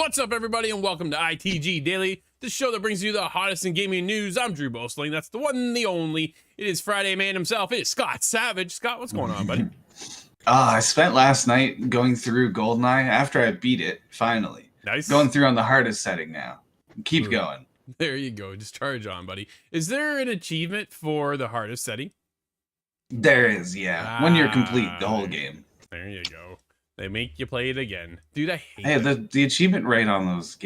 What's up, everybody, and welcome to ITG Daily, the show that brings you the hottest in gaming news. I'm Drew Bosling. That's the one and the only. It is Friday man himself. It is Scott Savage. Scott, what's going on, buddy? I spent last night going through GoldenEye after I beat it, finally. Nice. Going through on the hardest setting now. Keep going. There you go. Just charge on, buddy. Is there an achievement for the hardest setting? There is, yeah. When you're complete the whole game. There you go. They make you play it again. Dude, I hate the achievement rate on those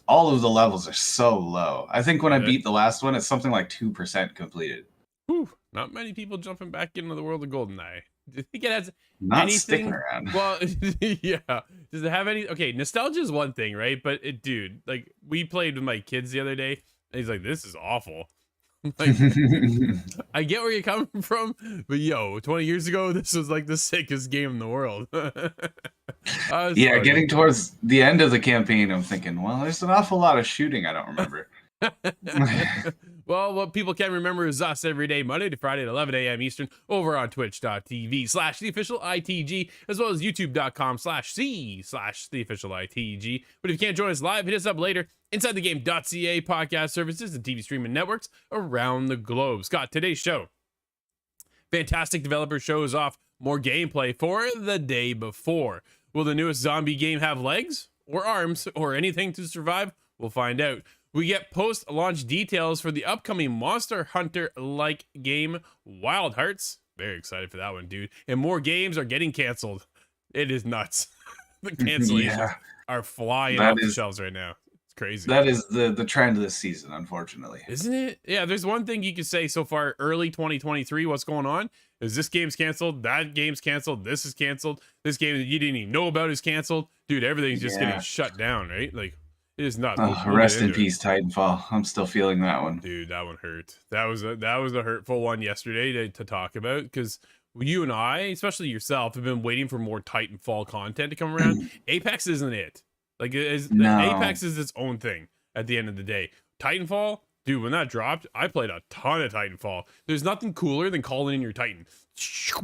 all of the levels are so low. I think when I beat the last one, it's something like 2% completed. Whew, not many people jumping back into the world of GoldenEye. Do you think it has not anything? Sticking around. Well, yeah. Does it have any? Okay, nostalgia is one thing, right? But dude, like we played with my kids the other day, and he's like, "This is awful." Like, I get where you're coming from, but yo, 20 years ago, this was like the sickest game in the world. Yeah, getting towards the end of the campaign, I'm thinking, well, there's an awful lot of shooting I don't remember. Well, what people can remember is us every day, Monday to Friday at 11 a.m. Eastern, over on twitch.tv/theofficialitg, as well as youtube.com/c/theofficialitg. But if you can't join us live, hit us up later. InsideTheGame.ca podcast services and TV streaming networks around the globe. Scott, today's show. Fntastic developer shows off more gameplay for the day before. Will the newest zombie game have legs or arms or anything to survive? We'll find out. We get post-launch details for the upcoming Monster Hunter-like game, Wild Hearts. Very excited for that one, dude. And more games are getting canceled. It is nuts. The cancellations are flying off the shelves right now. It's crazy. That is the trend of this season, unfortunately. Isn't it? Yeah, there's one thing you could say so far, early 2023, what's going on is this game's canceled, that game's canceled, this is canceled, this game that you didn't even know about is canceled. Dude, everything's just getting shut down, right? Like, it is not. Rest in peace, Titanfall. I'm still feeling that one. Dude, that one hurt. That was a hurtful one yesterday to talk about, because you and I, especially yourself, have been waiting for more Titanfall content to come around. Apex isn't it. Like, Apex is its own thing at the end of the day. Titanfall, dude, when that dropped, I played a ton of Titanfall. There's nothing cooler than calling in your Titan.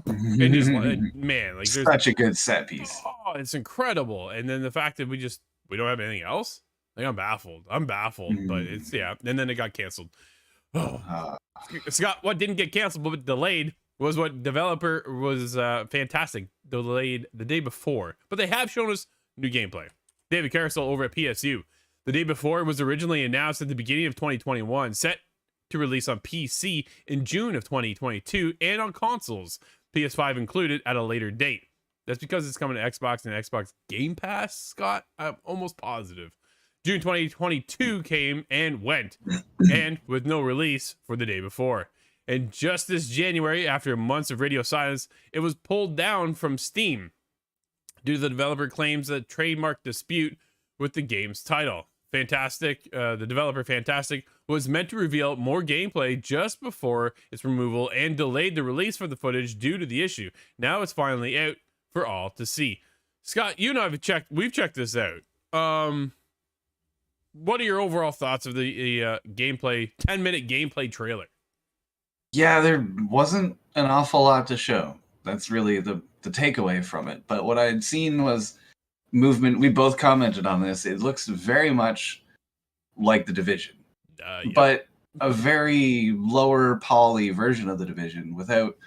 And just, man, like, there's such a good set piece. Oh, it's incredible. And then the fact that we don't have anything else. Like, I'm baffled, but it's, and then it got canceled. Scott, what didn't get canceled but delayed was what developer was Fntastic delayed the day before. But they have shown us new gameplay. David Carousel over at PSU. The day before, it was originally announced at the beginning of 2021, set to release on PC in June of 2022 and on consoles, PS5 included, at a later date. That's because it's coming to Xbox and Xbox Game Pass, Scott. I'm almost positive. June 2022 came and went, and with no release for the day before. And just this January, after months of radio silence, it was pulled down from Steam due to the developer claims a trademark dispute with the game's title. Fntastic, the developer Fntastic, was meant to reveal more gameplay just before its removal and delayed the release for the footage due to the issue. Now it's finally out for all to see. Scott, you and I we've checked this out. What are your overall thoughts of the gameplay, 10-minute gameplay trailer? Yeah, there wasn't an awful lot to show. That's really the takeaway from it. But what I had seen was movement. We both commented on this. It looks very much like The Division, but a very lower poly version of The Division without,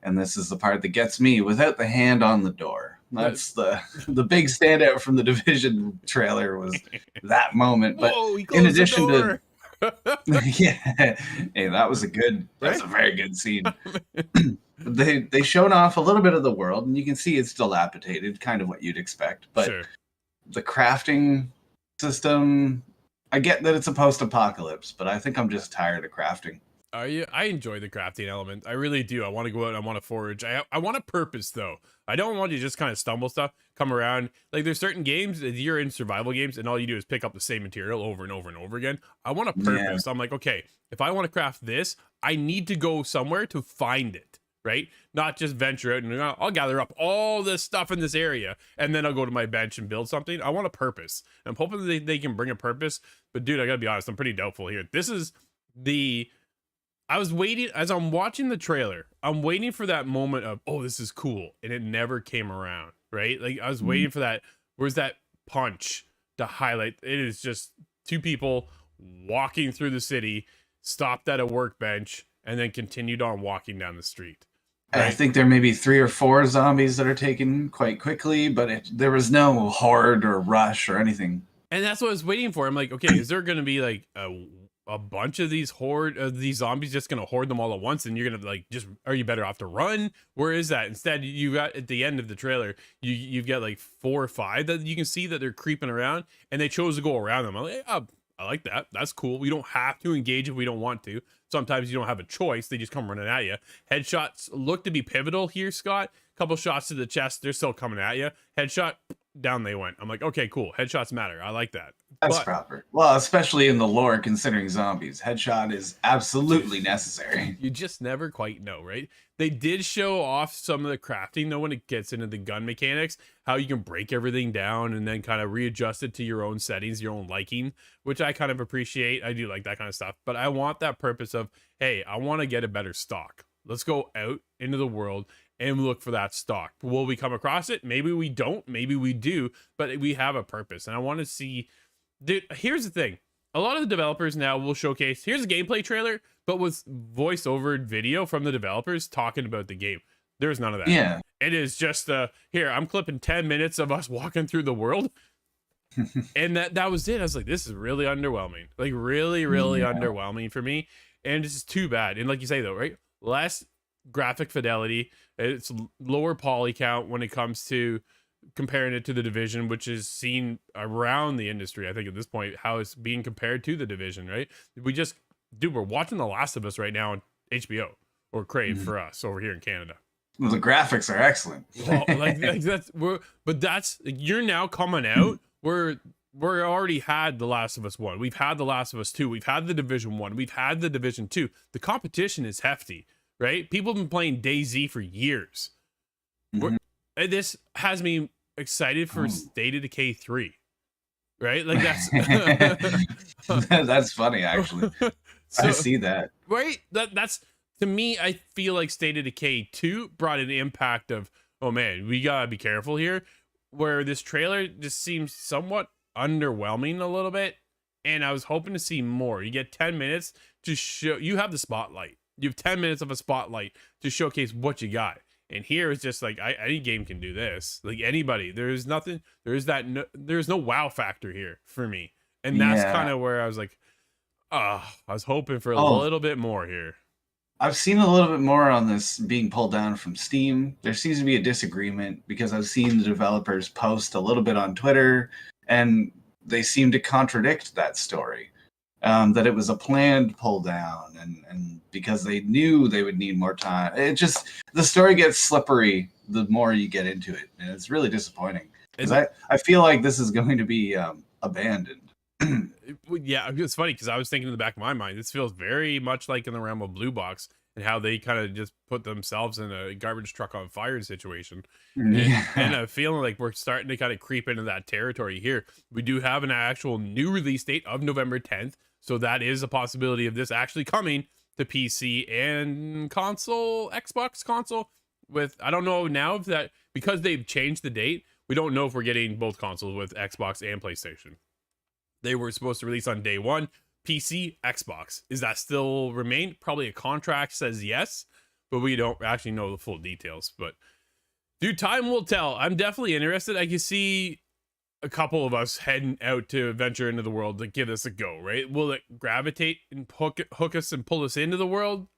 and this is the part that gets me, without the hand on the door. That's the big standout from The Division trailer was that moment. But in addition to hey, that's a very good scene. They shown off a little bit of the world, and you can see it's dilapidated, kind of what you'd expect. But the crafting system, I get that it's a post-apocalypse, but I think I'm just tired of crafting. I enjoy the crafting element. I really do. I want to go out and I want to forage. I want a purpose, though. I don't want you to just kind of stumble stuff, come around. Like, there's certain games that you're in, survival games, and all you do is pick up the same material over and over and over again. I want a purpose. Yeah. I'm like, okay, if I want to craft this, I need to go somewhere to find it, right? Not just venture out and I'll gather up all this stuff in this area, and then I'll go to my bench and build something. I want a purpose. I'm hoping that they can bring a purpose. But, dude, I got to be honest, I'm pretty doubtful here. This is I was waiting, as I'm watching the trailer, I'm waiting for that moment of, oh, this is cool. And it never came around, right? Like, I was waiting for that. Where's that punch to highlight. It is just two people walking through the city, stopped at a workbench, and then continued on walking down the street. I Right? think there may be 3 or 4 zombies that are taken quite quickly, but there was no horde or rush or anything. And that's what I was waiting for. I'm like, okay, is there going to be like a bunch of these these zombies just going to hoard them all at once, and you're going to like just, are you better off to run? Where is that? Instead, you got at the end of the trailer, you've got like 4 or 5 that you can see that they're creeping around, and they chose to go around them. I'm like, oh, I like that. That's cool. We don't have to engage if we don't want to. Sometimes you don't have a choice. They just come running at you. Headshots look to be pivotal here, Scott. Couple shots to the chest, they're still coming at you. Headshot, down they went. I'm like, okay, cool. Headshots matter. I like that. That's proper. Well, especially in the lore, considering zombies, headshot is absolutely necessary. You just never quite know, right? They did show off some of the crafting, though, when it gets into the gun mechanics, how you can break everything down and then kind of readjust it to your own settings, your own liking, which I kind of appreciate. I do like that kind of stuff, but I want that purpose of, hey, I want to get a better stock. Let's go out into the world and look for that stock. Will we come across it? Maybe we don't. Maybe we do, but we have a purpose. And I want to see, dude, here's the thing. A lot of the developers now will showcase, here's a gameplay trailer, but with voiceover video from the developers talking about the game. There's none of that. Yeah. It is just, here, I'm clipping 10 minutes of us walking through the world. And that was it. I was like, this is really underwhelming. Like, really underwhelming for me. And this is too bad. And like you say, though, right? Less graphic fidelity. It's lower poly count when it comes to comparing it to the Division, which is seen around the industry. I think at this point, how it's being compared to the Division, right? We're watching The Last of Us right now on HBO or Crave for us over here in Canada. Well, the graphics are excellent. Well, you're now coming out. We're already had The Last of Us 1. We've had The Last of Us 2. We've had the Division 1. We've had the Division 2. The competition is hefty, right? People have been playing DayZ for years. This has me excited for State of Decay 3, right? Like that's that's funny, actually. I see that. Right? That's to me, I feel like State of Decay 2 brought an impact of, oh man, we gotta be careful here. Where this trailer just seems somewhat underwhelming a little bit, and I was hoping to see more. You get 10 minutes to show, you have the spotlight. You have 10 minutes of a spotlight to showcase what you got. And here it's just like, any game can do this. Like anybody, there's no wow factor here for me. And that's kind of where I was like, I was hoping for a little bit more here. I've seen a little bit more on this being pulled down from Steam. There seems to be a disagreement because I've seen the developers post a little bit on Twitter, and they seem to contradict that story. That it was a planned pull down, and because they knew they would need more time. The story gets slippery the more you get into it, and it's really disappointing. Because I feel like this is going to be abandoned. Yeah, it's funny because I was thinking in the back of my mind, this feels very much like in the realm of Blue Box and how they kind of just put themselves in a garbage truck on fire situation. And I'm feeling like we're starting to kind of creep into that territory here. We do have an actual new release date of November 10th. So that is a possibility of this actually coming to PC and console, Xbox console. I don't know now if that, because they've changed the date, we don't know if we're getting both consoles with Xbox and PlayStation. They were supposed to release on day one, PC, Xbox. Is that still remain? Probably a contract says yes, but we don't actually know the full details. But dude, time will tell. I'm definitely interested. I can see a couple of us heading out to venture into the world to give this a go, right? Will it gravitate and hook us and pull us into the world?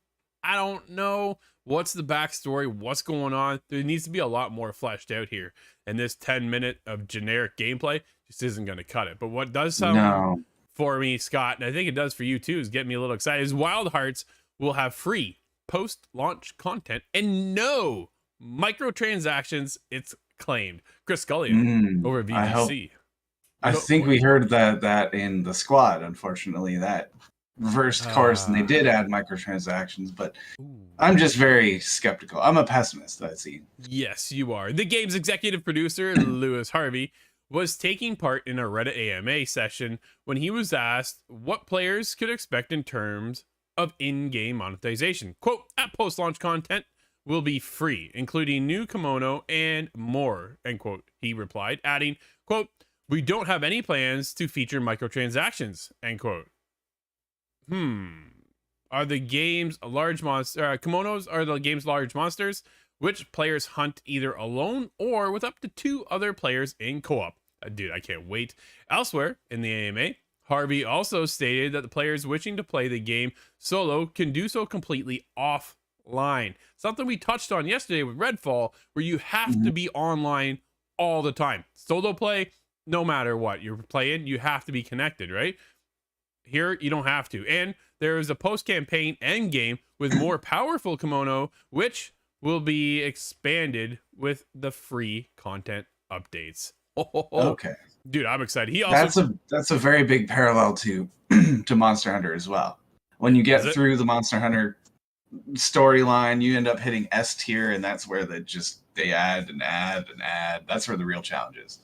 I don't know. What's the backstory? What's going on? There needs to be a lot more fleshed out here. And this 10-minute of generic gameplay just isn't going to cut it. But what does sound for me, Scott, and I think it does for you too, is get me a little excited, is Wild Hearts will have free post-launch content and no microtransactions. It's claimed. Chris Scullion over at VGC. I think we heard that in the squad, unfortunately, that reversed course, and they did add microtransactions, but I'm just very skeptical. I'm a pessimist, I see. Yes, you are. The game's executive producer, Lewis Harvey, was taking part in a Reddit AMA session when he was asked what players could expect in terms of in-game monetization. Quote, at post-launch content will be free, including new kimono and more, end quote. He replied, adding, quote, We don't have any plans to feature microtransactions, end quote. Are the game's large monster kimonos are the game's large monsters, which players hunt either alone or with up to 2 other players in co-op. Dude, I can't wait. Elsewhere in the AMA, Harvey also stated that the players wishing to play the game solo can do so completely offline. Something we touched on yesterday with Redfall, where you have to be online all the time. Solo play, no matter what you're playing, you have to be connected, right? Here, you don't have to. And there is a post-campaign end game with more powerful kimono, which will be expanded with the free content updates. Okay. Dude, I'm excited. He also that's a very big parallel to to Monster Hunter as well. When you get through the Monster Hunter storyline, you end up hitting S tier, and that's where they add and add and add. That's where the real challenge is.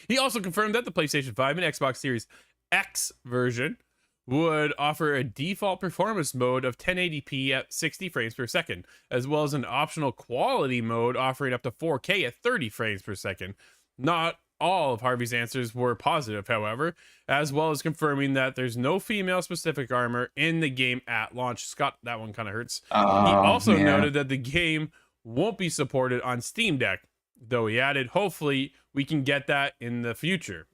He also confirmed that the PlayStation 5 and Xbox Series X version would offer a default performance mode of 1080p at 60 frames per second, as well as an optional quality mode offering up to 4K at 30 frames per second. Not all of Harvey's answers were positive, however, as well as confirming that there's no female-specific armor in the game at launch. Scott, that one kind of hurts. He also noted that the game won't be supported on Steam Deck, though he added, hopefully we can get that in the future.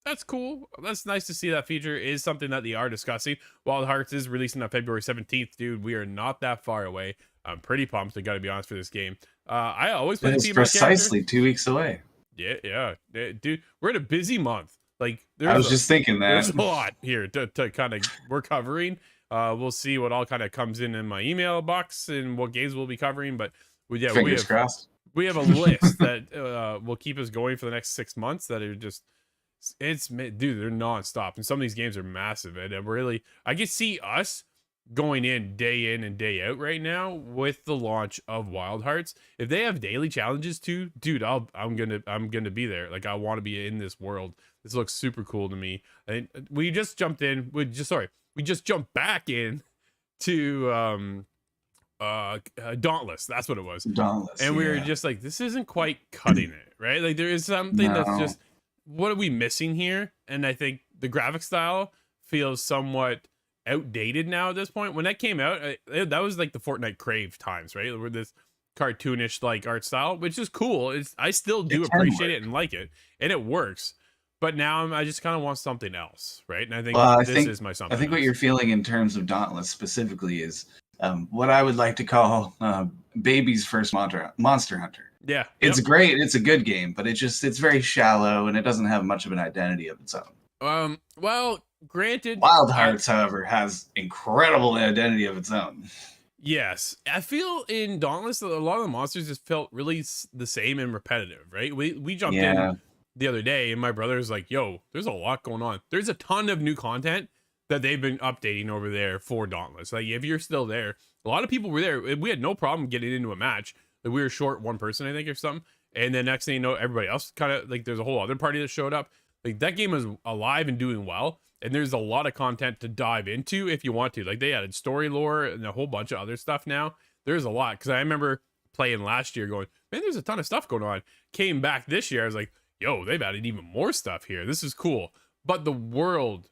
That's cool. That's nice to see. That feature is something that they are discussing. Wild Hearts is releasing on February 17th, dude. We are not that far away. I'm pretty pumped, I gotta be honest, for this game. I always play the female precisely 2 weeks away. Yeah, dude, we're in a busy month. Like, I was just thinking that there's a lot here to kind of we're covering. We'll see what all kind of comes in my email box and what games we'll be covering. But fingers crossed. We have a list that will keep us going for the next 6 months. That are just dude, they're nonstop, and some of these games are massive. And really, I can see us going in and day out right now with the launch of Wild Hearts. If they have daily challenges too, dude, I'm gonna be there. Like, I want to be in this world. This looks super cool to me. And we just jumped back in to Dauntless. That's what it was. Dauntless, and we were just like, this isn't quite cutting it, right? Like, there is something that's just, what are we missing here? And I think the graphic style feels somewhat outdated now at this point. When that came out, that was like the Fortnite Crave times, right? Where this cartoonish like art style, which is cool. I still do appreciate it and like it, and it works. But now I just kind of want something else, right? And I think this is my something. I think what you're feeling in terms of Dauntless specifically is what I would like to call baby's first Monster Hunter. Yeah, it's great. It's a good game, but it's very shallow and it doesn't have much of an identity of its own. Well, granted, Wild Hearts, however, has incredible identity of its own. Yes, I feel in Dauntless a lot of the monsters just felt really the same and repetitive, right? We jumped in the other day, and my brother's like, "Yo, there's a lot going on. There's a ton of new content that they've been updating over there for Dauntless. Like, if you're still there, a lot of people were there. We had no problem getting into a match. Like, we were short one person, I think, or something. And then next thing you know, everybody else kind of like there's a whole other party that showed up. Like, that game is alive and doing well." And there's a lot of content to dive into if you want to. Like, they added story lore and a whole bunch of other stuff now. There's a lot. Because I remember playing last year going, man, there's a ton of stuff going on. Came back this year, I was like, yo, they've added even more stuff here. This is cool. But the world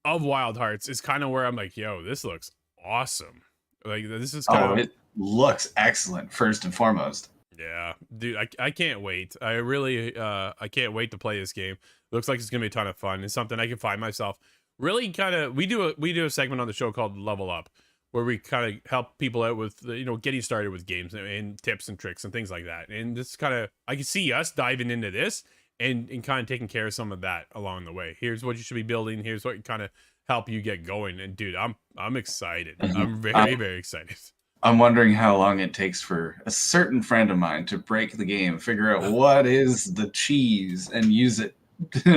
of Wild Hearts is kind of where I'm like, yo, this looks awesome. Like, this is kind of... it looks excellent, first and foremost. Yeah, dude, I can't wait. I really, I can't wait to play this game. Looks like it's gonna be a ton of fun. It's something I can find myself really kind of. We do a segment on the show called Level Up, where we kind of help people out with getting started with games and tips and tricks and things like that. And this kind of, I can see us diving into this and kind of taking care of some of that along the way. Here's what you should be building. Here's what kind of help you get going. And dude, I'm excited. I'm very very excited. I'm wondering how long it takes for a certain friend of mine to break the game, figure out what is the cheese, and use it.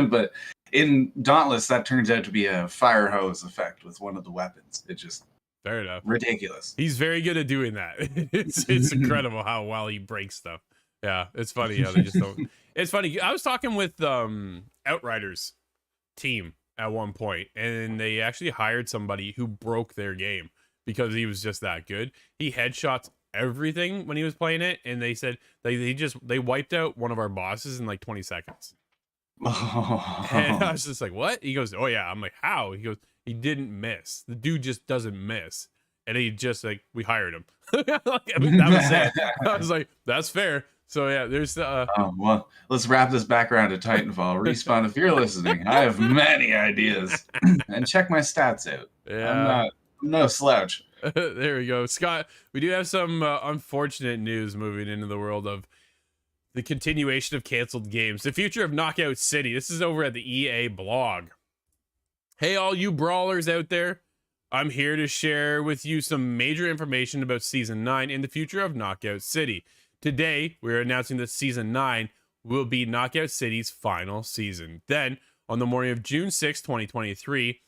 But in Dauntless, that turns out to be a fire hose effect with one of the weapons. It just fair enough. Ridiculous. He's very good at doing that. It's incredible how well he breaks stuff. Yeah, it's funny how they just don't. It's funny. I was talking with Outriders team at one point, and they actually hired somebody who broke their game. Because he was just that good. He headshots everything when he was playing it, and they said they wiped out one of our bosses in like 20 seconds. And I was just like, what? He goes, oh yeah. I'm like, how? He goes, he didn't miss. The dude just doesn't miss. And he just like, we hired him. Like, I mean, that was it. I was like, that's fair. So yeah, there's Oh, well, let's wrap this back around to Titanfall. Respawn, if you're listening, I have many ideas. And check my stats out. yeah. I'm no slouch. There we go. Scott, we do have some unfortunate news moving into the world of the continuation of canceled games. The future of Knockout City. This is over at the EA blog. Hey, all you brawlers out there. I'm here to share with you some major information about Season 9 and the future of Knockout City. Today, we're announcing that Season 9 will be Knockout City's final season. Then, on the morning of June 6, 2023,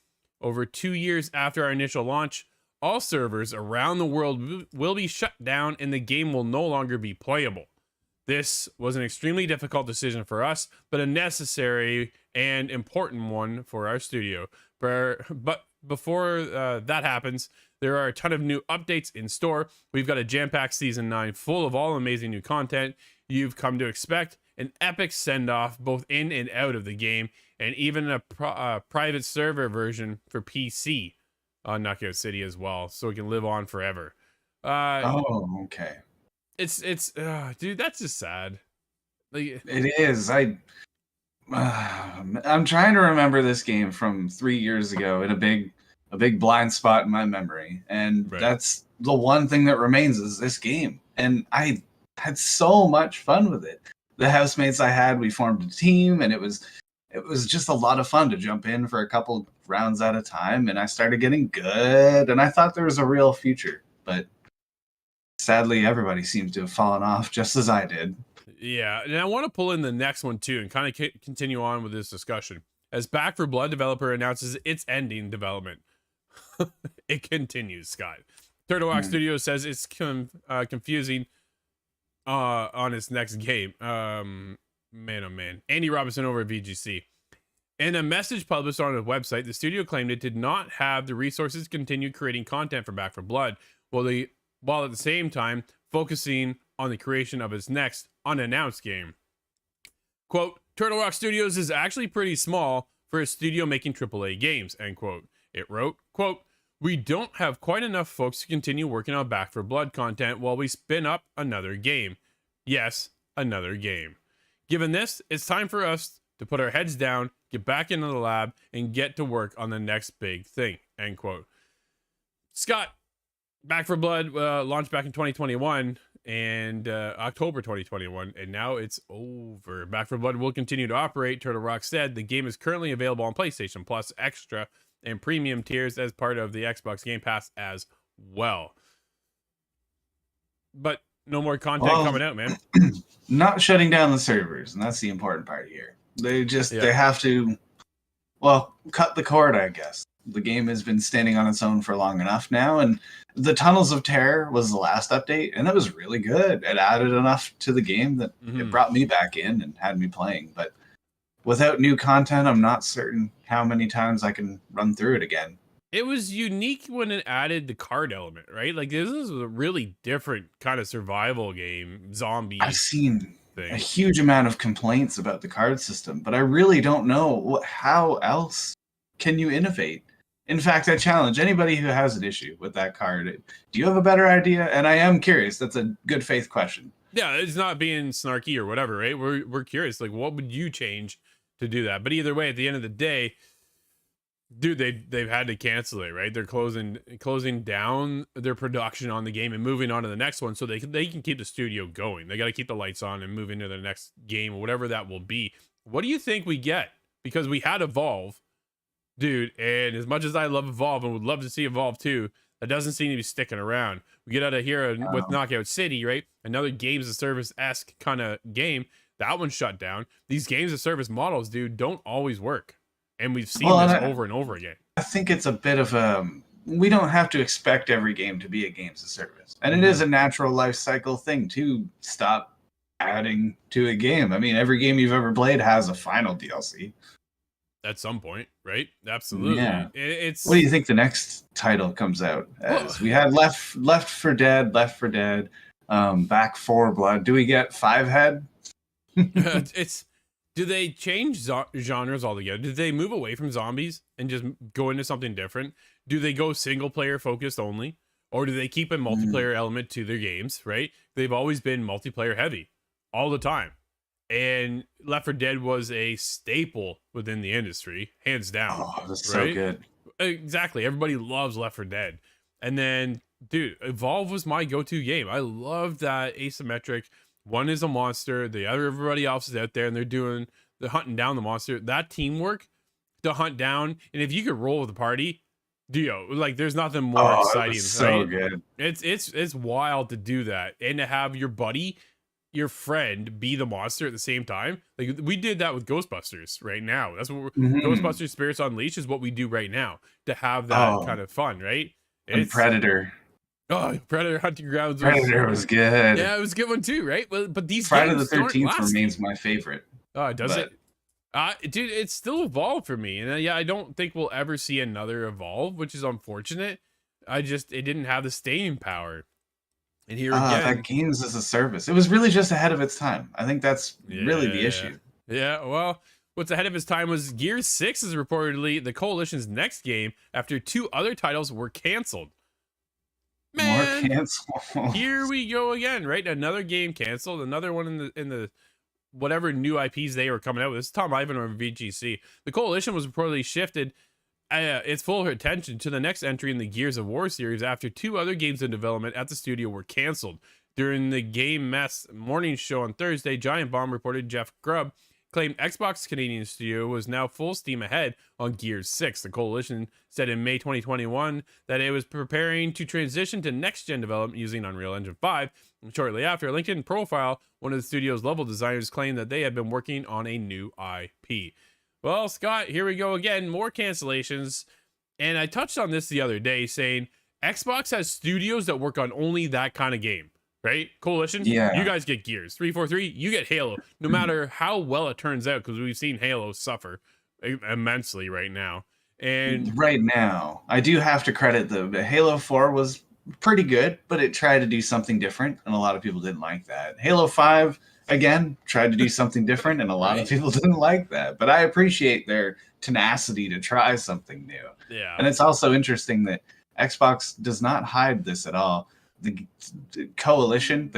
over 2 years after our initial launch, all servers around the world will be shut down and the game will no longer be playable. This was an extremely difficult decision for us, but a necessary and important one for our studio. But before that happens, there are a ton of new updates in store. We've got a jam-packed Season 9 full of all amazing new content you've come to expect, an epic send-off both in and out of the game, and even a private server version for PC on Knockout City as well, so it can live on forever. Okay. It's dude, that's just sad. Like, It is. I'm trying to remember this game from 3 years ago in a big blind spot in my memory, and right. that's the one thing that remains is this game. And I had so much fun with it. The housemates I had, we formed a team, and it was just a lot of fun to jump in for a couple rounds at a time, and I started getting good, and I thought there was a real future, but sadly everybody seems to have fallen off just as I did. Yeah, and I want to pull in the next one too and kind of continue on with this discussion. As Back for Blood developer announces its ending development. It continues, Scott. Turtle Rock Studios says it's confusing on its next game. Man, oh man. Andy Robinson over at VGC. In a message published on its website, the studio claimed it did not have the resources to continue creating content for Back for Blood, while at the same time focusing on the creation of its next unannounced game. Quote, Turtle Rock Studios is actually pretty small for a studio making AAA games, end quote. It wrote, quote, we don't have quite enough folks to continue working on Back for Blood content while we spin up another game. Yes, another game. Given this, it's time for us to put our heads down, get back into the lab, and get to work on the next big thing, end quote. Scott, Back for Blood launched back in 2021 and October 2021, and now it's over. Back for Blood will continue to operate. Turtle Rock said the game is currently available on PlayStation Plus Extra and Premium tiers as part of the Xbox Game Pass as well. But no more content coming out, man. Not shutting down the servers, and that's the important part here. They have to, cut the cord, I guess. The game has been standing on its own for long enough now, and the Tunnels of Terror was the last update, and it was really good. It added enough to the game that it brought me back in and had me playing. But without new content, I'm not certain how many times I can run through it again. It was unique when it added the card element, right? Like, this is a really different kind of survival game, zombie. I've seen a huge amount of complaints about the card system, but I really don't know how else can you innovate. In fact, I challenge anybody who has an issue with that card. Do you have a better idea? And I am curious. That's a good faith question. Yeah, it's not being snarky or whatever, right? We're curious. Like, what would you change to do that? But either way, at the end of the day, dude, they've had to cancel it, right? They're closing down their production on the game and moving on to the next one, so they can keep the studio going. They got to keep the lights on and move into the next game, or whatever that will be. What do you think we get? Because we had Evolve, dude, and as much as I love Evolve and would love to see Evolve 2, that doesn't seem to be sticking around. We get out of here with Knockout City, right? Another games of service-esque kind of game. That one shut down. These games of service models, dude, don't always work. And we've seen this over and over again. I think it's a bit of we don't have to expect every game to be a games of service. And it is a natural life cycle thing to stop adding to a game. I mean, every game you've ever played has a final DLC. At some point, right? Absolutely. Yeah. It's. What do you think the next title comes out as? We had Left 4 Dead, Back 4 Blood. Do we get 5 Head? it's Do they change genres altogether? Do they move away from zombies and just go into something different? Do they go single player focused only? Or do they keep a Mm. multiplayer element to their games, right? They've always been multiplayer heavy all the time. And Left 4 Dead was a staple within the industry, hands down, Oh, that's so right? good. Exactly. Everybody loves Left 4 Dead. And then, dude, Evolve was my go-to game. I love that asymmetric. One is a monster, the other everybody else is out there, and they're hunting down the monster. That teamwork to hunt down, and if you could roll with the party, like there's nothing more Oh, it exciting, was so right? good. It's wild to do that and to have your buddy, your friend, be the monster at the same time. Like we did that with Ghostbusters right now. That's what Mhm. Ghostbusters Spirits Unleashed is what we do right now to have that Oh, kind of fun, right? and It's Predator. Predator Hunting Grounds was, Predator was good. yeah, it was a good one too, right? But these Friday the games aren't 13th lasting. remains my favorite, Does but it? Dude, it's still Evolve for me, and yeah, I don't think we'll ever see another Evolve, which is unfortunate. It didn't have the staying power, and here that again, games as a service. It was really just ahead of its time. I think that's really the yeah, issue. yeah. Well, what's ahead of his time was Gears 6 is reportedly the Coalition's next game after two other titles were canceled. More Man, cancel. here we go again, right? Another game canceled, another one in the whatever new IPs they were coming out with. This is Tom Ivan or VGC. The Coalition was reportedly shifted its full attention to the next entry in the Gears of War series after two other games in development at the studio were canceled. During the Game Mess morning show on Thursday, Giant Bomb reported Jeff Grubb claimed Xbox Canadian studio was now full steam ahead on Gears 6. The Coalition said in May 2021 that it was preparing to transition to next-gen development using Unreal Engine 5. And shortly after, a LinkedIn profile, one of the studio's level designers claimed that they had been working on a new IP. Well, Scott, here we go again. More cancellations. And I touched on this the other day saying Xbox has studios that work on only that kind of game, right? Coalition, you Yeah. guys get Gears. 343, you get Halo. No matter how well it turns out, because we've seen Halo suffer immensely right now. And Right now, I do have to credit the Halo 4 was pretty good, but it tried to do something different, and a lot of people didn't like that. Halo 5, again, tried to do something different, and a lot of right? people didn't like that. But I appreciate their tenacity to try something new. Yeah. And it's also interesting that Xbox does not hide this at all. The Coalition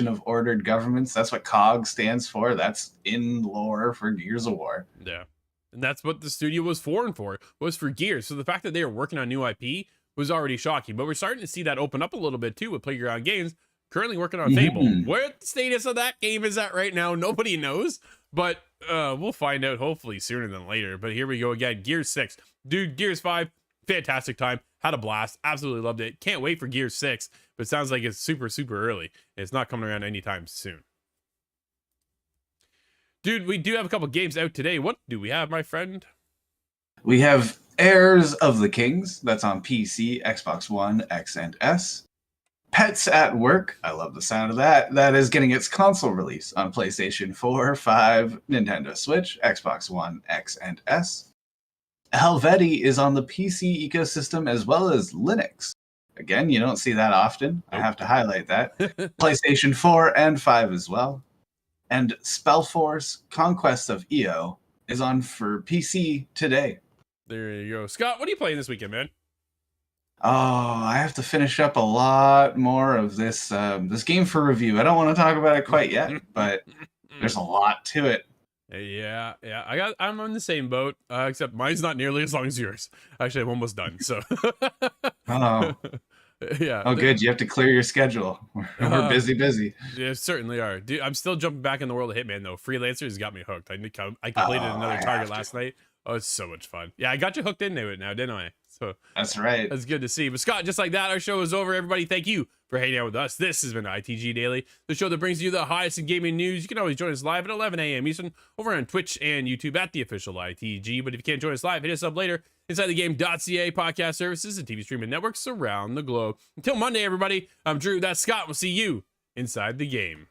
of Ordered Governments, that's what COG stands for. That's in lore for Gears of War. Yeah. And that's what the studio was for, was for Gears. So the fact that they were working on new IP was already shocking. But we're starting to see that open up a little bit too with Playground Games currently working on Fable. Mhm. Where the status of that game is at right now, nobody knows. But we'll find out hopefully sooner than later. But here we go again. Gears 6. Dude, Gears 5, fantastic time. Had a blast. Absolutely loved it. Can't wait for Gears 6. But it sounds like it's super, super early. It's not coming around anytime soon. Dude, we do have a couple games out today. What do we have, my friend? We have Heirs of the Kings, that's on PC, Xbox One, X, and S. Pets at Work, I love the sound of that. That is getting its console release on PlayStation 4, 5, Nintendo Switch, Xbox One, X, and S. Helvetii is on the PC ecosystem as well as Linux. Again, you don't see that often. I Nope. have to highlight that. PlayStation 4 and 5 as well. And Spellforce Conquest of EO is on for PC today. There you go. Scott, what are you playing this weekend, man? Oh, I have to finish up a lot more of this this game for review. I don't want to talk about it quite yet, but there's a lot to it. Yeah. I'm on the same boat, except mine's not nearly as long as yours. Actually, I'm almost done. So, Oh, yeah. oh, good. You have to clear your schedule. We're busy. Yeah, certainly are. Dude, I'm still jumping back in the world of Hitman though. Freelancer has got me hooked. I completed Oh, another I target have last to. night. Oh, it's so much fun. Yeah, I got you hooked into it now, didn't I? So That's right. that's good to see. But Scott, just like that, our show is over. Everybody, thank you for hanging out with us. This has been ITG Daily, the show that brings you the highest in gaming news. You can always join us live at 11 a.m. Eastern over on Twitch and YouTube at the official ITG. But if you can't join us live, hit us up later inside the game.ca podcast services and TV streaming networks around the globe. Until Monday, everybody, I'm Drew. That's Scott. We'll see you inside the game.